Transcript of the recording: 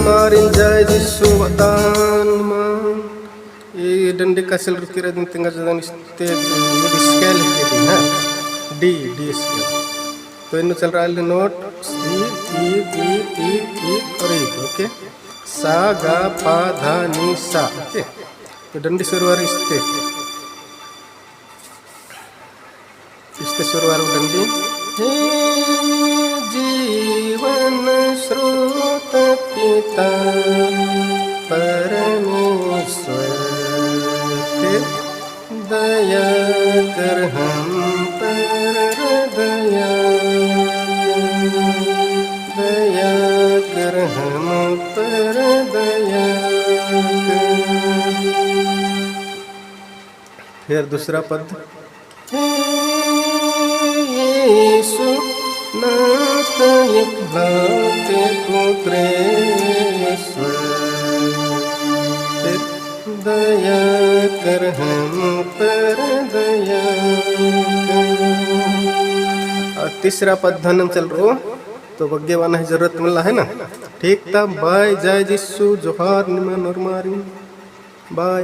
Nurmarin jai Jisu watan man. ये डंडे का सेल रुकी रहती तंगा जदान इस्ते ये स्केल है दी ना डी डी स्केल। तो इन्हें चल रहा है नोट ई और ई ओके सा गा पा धा नी सा ओके। तो डंडी सुरवार इस्ते सुरवार डंडी हे जीवन स्रोत पिता परमेश्वर दया कर हम पर दया कर हम पर दया फिर दूसरा पद यीशु नाथ एकलौते पुत्रेश्वर दया कर हम पर दया और तीसरा पद धनम चल रो तो भाग्यवान है जरूरत मिला है ना ठीक था बाय जय जिसु जोहार निमन और मारी बाय।